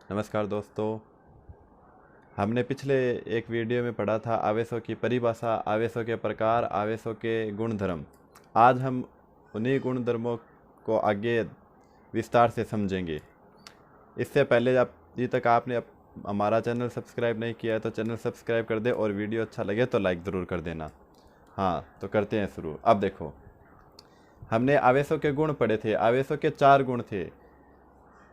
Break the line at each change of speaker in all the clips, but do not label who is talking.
नमस्कार दोस्तों। हमने पिछले एक वीडियो में पढ़ा था आवेशों की परिभाषा, आवेशों के प्रकार, आवेशों के गुणधर्म। आज हम उन्हीं गुणधर्मों को आगे विस्तार से समझेंगे। इससे पहले अभी तक आपने हमारा चैनल सब्सक्राइब नहीं किया है तो चैनल सब्सक्राइब कर दे और वीडियो अच्छा लगे तो लाइक ज़रूर कर देना। हाँ, तो करते हैं शुरू। अब देखो, हमने आवेशों के गुण पढ़े थे। आवेशों के 4 गुण थे।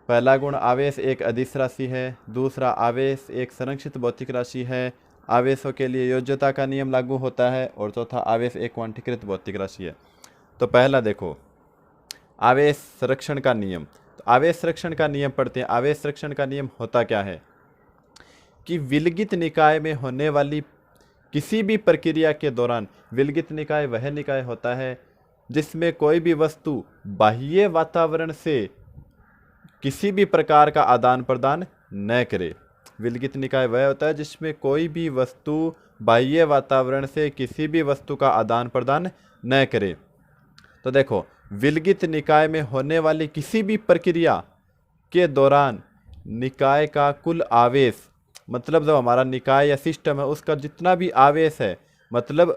पहला गुण, आवेश एक अदिश राशि है। दूसरा, आवेश एक संरक्षित भौतिक राशि है। आवेशों के लिए योज्यता का नियम लागू होता है। और चौथा, आवेश एक क्वांटीकृत भौतिक राशि है। तो पहला देखो, आवेश संरक्षण का नियम। तो आवेश संरक्षण का नियम पढ़ते हैं। आवेश संरक्षण का नियम होता क्या है कि विलगित निकाय में होने वाली किसी भी प्रक्रिया के दौरान, विलगित निकाय वह निकाय होता है जिसमें कोई भी वस्तु बाह्य वातावरण से किसी भी प्रकार का आदान प्रदान न करे। विलगित निकाय वह होता है जिसमें कोई भी वस्तु बाह्य वातावरण से किसी भी वस्तु का आदान प्रदान न करे। तो देखो, विलगित निकाय में होने वाली किसी भी प्रक्रिया के दौरान निकाय का कुल आवेश, मतलब जब हमारा निकाय या सिस्टम है उसका जितना भी आवेश है, मतलब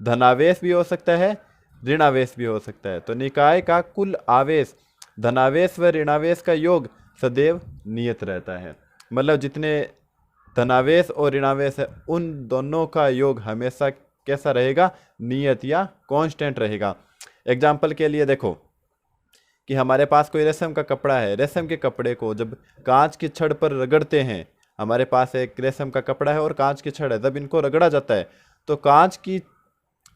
धनावेश भी हो सकता है, ऋणावेश भी हो सकता है। तो निकाय का कुल आवेश, धनावेश व ऋणावेश का योग सदैव नियत रहता है। मतलब जितने धनावेश और ऋणावेश है उन दोनों का योग हमेशा कैसा रहेगा? नियत या कांस्टेंट रहेगा। एग्जाम्पल के लिए देखो कि हमारे पास कोई रेशम का कपड़ा है। रेशम के कपड़े को जब कांच की छड़ पर रगड़ते हैं, हमारे पास एक रेशम का कपड़ा है और कांच की छड़ है, जब इनको रगड़ा जाता है तो कांच की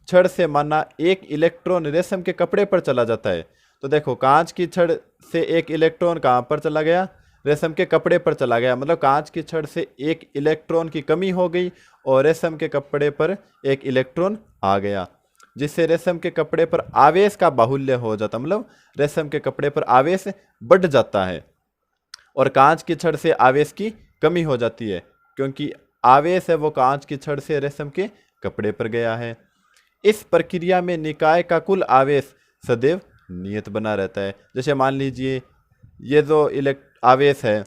छड़ से माना एक इलेक्ट्रॉन रेशम के कपड़े पर चला जाता है। तो देखो, कांच की छड़ से एक इलेक्ट्रॉन कहाँ पर चला गया? रेशम के कपड़े पर चला गया। मतलब कांच की छड़ से एक इलेक्ट्रॉन की कमी हो गई और रेशम के कपड़े पर एक इलेक्ट्रॉन आ गया, जिससे रेशम के कपड़े पर आवेश का बाहुल्य हो जाता, मतलब रेशम के कपड़े पर आवेश बढ़ जाता है। और कांच की छड़ से आवेश की कमी हो जाती है, क्योंकि आवेश है वो कांच की छड़ से रेशम के कपड़े पर गया है। इस प्रक्रिया में निकाय का कुल आवेश सदैव नियत बना रहता है। जैसे मान लीजिए ये जो आवेश है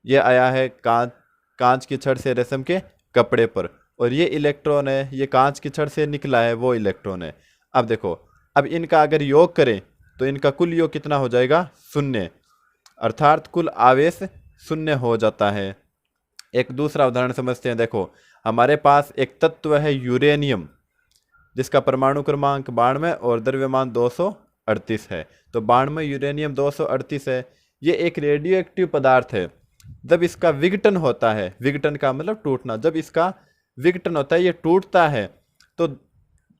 ये आया है कांच की छड़ से रेशम के कपड़े पर, और ये इलेक्ट्रॉन है, ये कांच की छड़ से निकला है वो इलेक्ट्रॉन है। अब देखो, अब इनका अगर योग करें तो इनका कुल योग कितना हो जाएगा? 0। अर्थात कुल आवेश 0 हो जाता है। एक दूसरा उदाहरण समझते हैं। देखो, हमारे पास एक तत्व है यूरेनियम, जिसका परमाणु क्रमांक 92 और द्रव्यमान 238 है। तो 92 यूरेनियम 238 है। ये एक रेडियो एक्टिव पदार्थ है। जब इसका विघटन होता है, विघटन का मतलब टूटना, जब इसका विघटन होता है, ये टूटता है, तो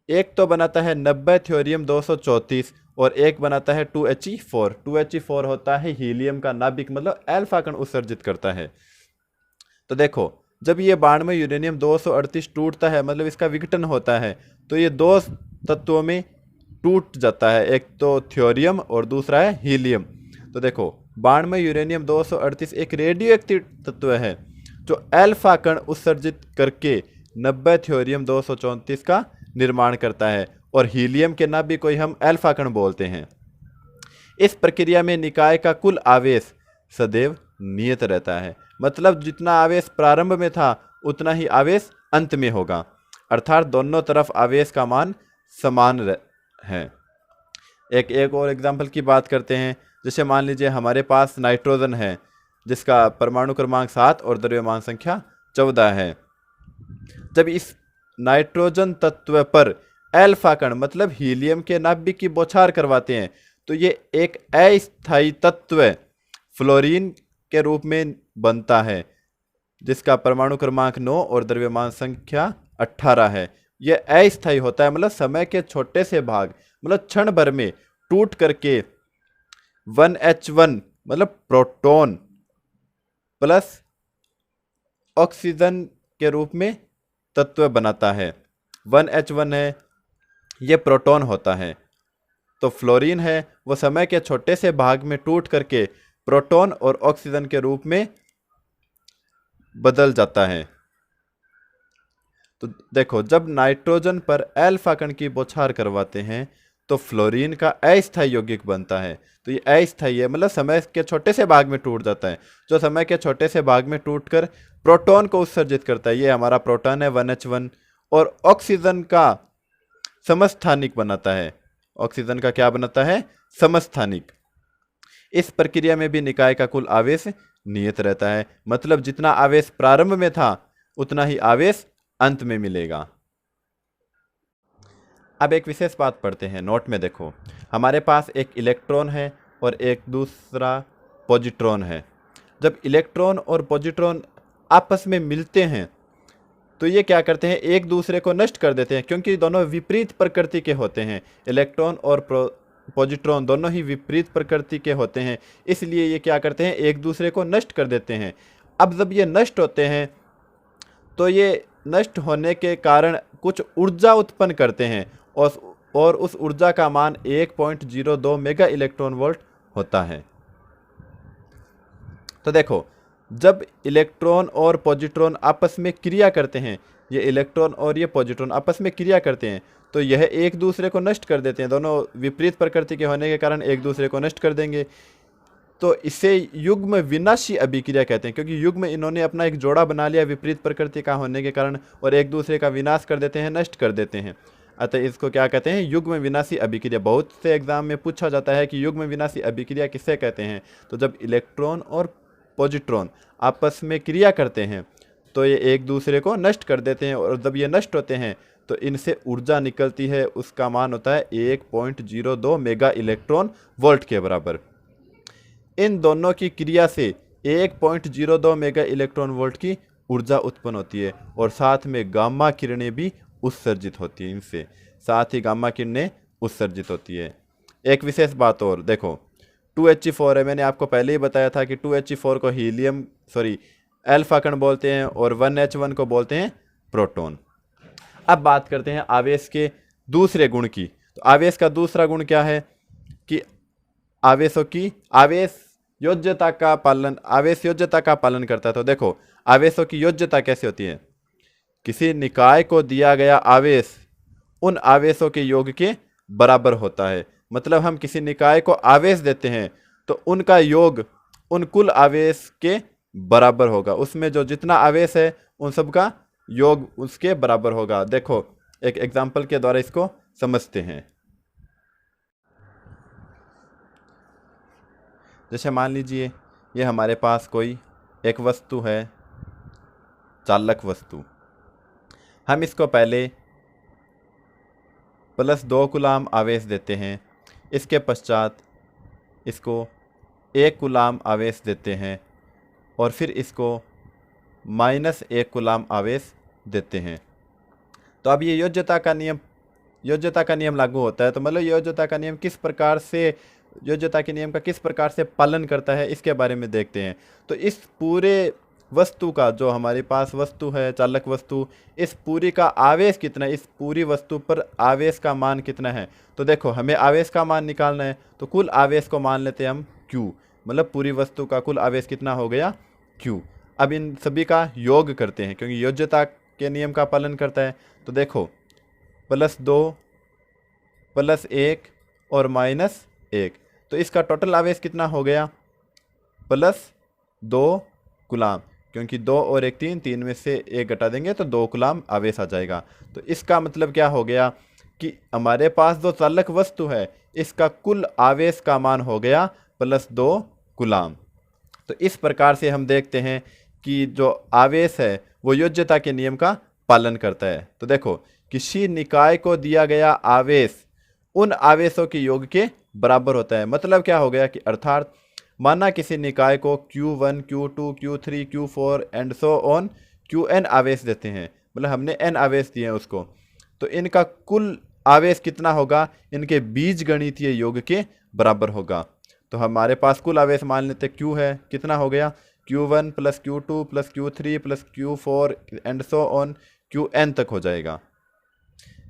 एक तो बनाता है 90 थ्योरियम 234 और एक बनाता है 2He4। 2He4 होता है हीलियम का नाभिक, मतलब अल्फा कण उत्सर्जित करता है। तो देखो, जब ये 92 यूरेनियम 238 टूटता है, मतलब इसका विघटन होता है, तो ये दो तत्वों में टूट जाता है, एक तो थ्योरियम और दूसरा है हीलियम। तो देखो, 92 यूरेनियम 238 एक रेडियो एक्टिव तत्व है जो अल्फा कण उत्सर्जित करके 90 थ्योरियम 234 का निर्माण करता है, और हीलियम के नाभिक को हम अल्फा कण बोलते हैं। इस प्रक्रिया में निकाय का कुल आवेश सदैव नियत रहता है। मतलब जितना आवेश प्रारंभ में था उतना ही आवेश अंत में होगा, अर्थात दोनों तरफ आवेश का मान समान है। एक और एग्जाम्पल की बात करते हैं। जैसे मान लीजिए हमारे पास नाइट्रोजन है, जिसका परमाणु क्रमांक 7 और द्रव्यमान संख्या 14 है। जब इस नाइट्रोजन तत्व पर अल्फा कण, मतलब हीलियम के नाभिक की बौछार करवाते हैं, तो ये एक अस्थायी तत्व फ्लोरीन के रूप में बनता है, जिसका परमाणु क्रमांक 9 और द्रव्यमान संख्या 18 है। यह अस्थायी होता है, मतलब समय के छोटे से भाग, मतलब क्षण भर में टूट करके 1H1 मतलब प्रोटॉन प्लस ऑक्सीजन के रूप में तत्व बनाता है। 1H1 है, यह प्रोटॉन होता है। तो फ्लोरीन है वो समय के छोटे से भाग में टूट करके प्रोटॉन और ऑक्सीजन के रूप में बदल जाता है। तो देखो, जब नाइट्रोजन पर अल्फा कण की बौछार करवाते हैं तो फ्लोरीन का अस्थायी यौगिक बनता है। तो ये अस्थायी है, मतलब समय के छोटे से भाग में टूट जाता है। जो समय के छोटे से भाग में टूटकर प्रोटॉन को उत्सर्जित करता है, ये हमारा प्रोटॉन है 1H1, और ऑक्सीजन का समस्थानिक बनाता है। ऑक्सीजन का क्या बनाता है? समस्थानिक। इस प्रक्रिया में भी निकाय का कुल आवेश नियत रहता है, मतलब जितना आवेश प्रारंभ में था उतना ही आवेश अंत में मिलेगा। अब एक विशेष बात पढ़ते हैं, नोट में देखो, हमारे पास एक इलेक्ट्रॉन है और एक दूसरा पॉजिट्रॉन है। जब इलेक्ट्रॉन और पॉजिट्रॉन आपस में मिलते हैं तो ये क्या करते हैं? एक दूसरे को नष्ट कर देते हैं, क्योंकि दोनों विपरीत प्रकृति के होते हैं। इलेक्ट्रॉन और पॉजिट्रॉन दोनों ही विपरीत प्रकृति के होते हैं, इसलिए ये क्या करते हैं? एक दूसरे को नष्ट कर देते हैं। अब जब ये नष्ट होते हैं तो ये नष्ट होने के कारण कुछ ऊर्जा उत्पन्न करते हैं, और उस ऊर्जा का मान 1.02 मेगा इलेक्ट्रॉन वोल्ट होता है। तो देखो, जब इलेक्ट्रॉन और पॉजिट्रॉन आपस में क्रिया करते हैं, ये इलेक्ट्रॉन और ये पॉजिट्रॉन आपस में क्रिया करते हैं, तो यह एक दूसरे को नष्ट कर देते हैं। दोनों विपरीत प्रकृति के होने के कारण एक दूसरे को नष्ट कर देंगे। तो इसे युग्म विनाशी अभिक्रिया कहते हैं, क्योंकि युग्म इन्होंने अपना एक जोड़ा बना लिया विपरीत प्रकृति का होने के कारण, और एक दूसरे का विनाश कर देते हैं, नष्ट कर देते हैं। अतः इसको क्या कहते हैं? युग्म विनाशी अभिक्रिया। बहुत से एग्जाम में पूछा जाता है कि युग्म विनाशी अभिक्रिया किसे कहते हैं? तो जब इलेक्ट्रॉन और पॉजिट्रॉन आपस में क्रिया करते हैं तो ये एक दूसरे को नष्ट कर देते हैं, और जब ये नष्ट होते हैं तो इनसे ऊर्जा निकलती है, उसका मान होता है 1.02 मेगा इलेक्ट्रॉन वोल्ट के बराबर। इन दोनों की क्रिया से 1.02 मेगा इलेक्ट्रॉन वोल्ट की ऊर्जा उत्पन्न होती है, और साथ में गामा किरणें भी उत्सर्जित होती है। इनसे साथ ही गामा किरणें उत्सर्जित होती है। एक विशेष बात और देखो, 2He4 है। मैंने आपको पहले ही बताया था कि 2He4 को अल्फा कण बोलते हैं, और 1H1 को बोलते हैं प्रोटॉन। अब बात करते हैं आवेश के दूसरे गुण की। तो आवेश का दूसरा गुण क्या है? कि आवेशों की आवेश योज्यता का पालन करता है। तो देखो, आवेशों की योज्यता कैसे होती है? किसी निकाय को दिया गया आवेश उन आवेशों के योग के बराबर होता है। मतलब हम किसी निकाय को आवेश देते हैं तो उनका योग उन कुल आवेश के बराबर होगा। उसमें जो जितना आवेश है उन सब का योग उसके बराबर होगा। देखो, एक एग्जाम्पल के द्वारा इसको समझते हैं। जैसे मान लीजिए ये हमारे पास कोई एक वस्तु है, चालक वस्तु। हम इसको पहले +2 कूलाम आवेश देते हैं, इसके पश्चात इसको 1 कूलाम आवेश देते हैं, और फिर इसको -1 कूलाम आवेश देते हैं। तो अब ये योज्यता का नियम लागू होता है। तो मतलब योज्यता के नियम का किस प्रकार से पालन करता है, इसके बारे में देखते हैं। तो इस पूरे वस्तु का, जो हमारे पास वस्तु है चालक वस्तु, इस पूरी का आवेश कितना है, इस पूरी वस्तु पर आवेश का मान कितना है? तो देखो, हमें आवेश का मान निकालना है, तो कुल आवेश को मान लेते हैं हम Q, मतलब पूरी वस्तु का कुल आवेश कितना हो गया? Q। अब इन सभी का योग करते हैं, क्योंकि योज्यता के नियम का पालन करता है। तो देखो, +2 +1 और -1, तो इसका टोटल आवेश कितना हो गया? +2 कूलाम, क्योंकि 2 और 1 3 में से 1 घटा देंगे तो 2 कूलाम आवेश आ जाएगा। तो इसका मतलब क्या हो गया कि हमारे पास जो चालक वस्तु है इसका कुल आवेश का मान हो गया +2 कूलाम। तो इस प्रकार से हम देखते हैं कि जो आवेश है वो योज्यता के नियम का पालन करता है। तो देखो, किसी निकाय को दिया गया आवेश उन आवेशों के योग के बराबर होता है। मतलब क्या हो गया कि अर्थात माना किसी निकाय को Q1 Q2 Q3 Q4 and so on Qn आवेश देते हैं, मतलब हमने n आवेश दिए हैं उसको, तो इनका कुल आवेश कितना होगा? इनके बीजगणितीय योग के बराबर होगा। तो हमारे पास कुल आवेश मान लेते Q है, कितना हो गया? Q1 + Q2 + Q3 + Q4 and so on Qn तक हो जाएगा।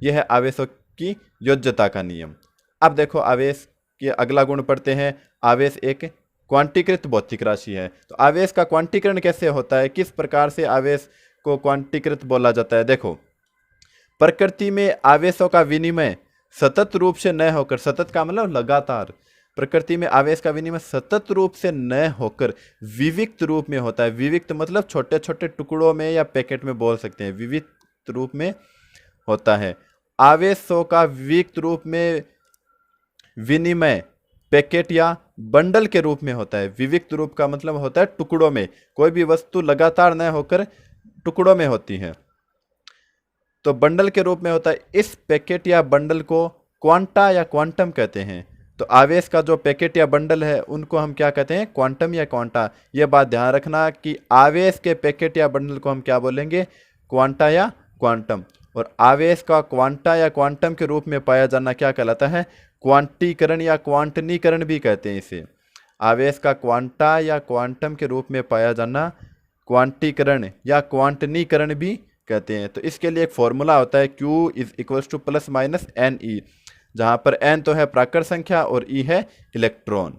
यह है आवेशों की योज्यता का नियम। अब देखो, आवेश के अगला गुण पढ़ते हैं। आवेश एक क्वांटीकृत भौतिक राशि है। तो आवेश का क्वांटीकरण कैसे होता है, किस प्रकार से आवेश को क्वांटीकृत बोला जाता है? देखो, प्रकृति में आवेशों का विनिमय सतत रूप से न होकर, सतत का मतलब लगातार, प्रकृति में आवेश का विनिमय सतत रूप से न होकर विविक्त रूप में होता है। विविक्त मतलब छोटे छोटे टुकड़ों में या पैकेट में बोल सकते हैं, विविक्त रूप में होता है। आवेशों का विविक्त रूप में विनिमय पैकेट या बंडल के रूप में होता है। विविक्त रूप का मतलब होता है टुकड़ों में, कोई भी वस्तु लगातार न होकर टुकड़ों में होती है तो बंडल के रूप में होता है। इस पैकेट या बंडल को क्वांटा या क्वांटम कहते हैं। तो आवेश का जो पैकेट या बंडल है उनको हम क्या कहते हैं, क्वांटम या क्वांटा। यह बात ध्यान रखना कि आवेश के पैकेट या बंडल को हम क्या बोलेंगे, क्वांटा या क्वांटम। और आवेश का क्वांटा या क्वांटम के रूप में पाया जाना क्या कहलाता है, क्वांटीकरण या क्वांटनीकरण भी कहते हैं इसे। आवेश का क्वांटा या क्वांटम के रूप में पाया जाना क्वांटीकरण या क्वांटनीकरण भी कहते हैं। तो इसके लिए एक फॉर्मूला होता है, Q = +- NE, जहाँ पर N तो है प्राकृत संख्या और E है इलेक्ट्रॉन।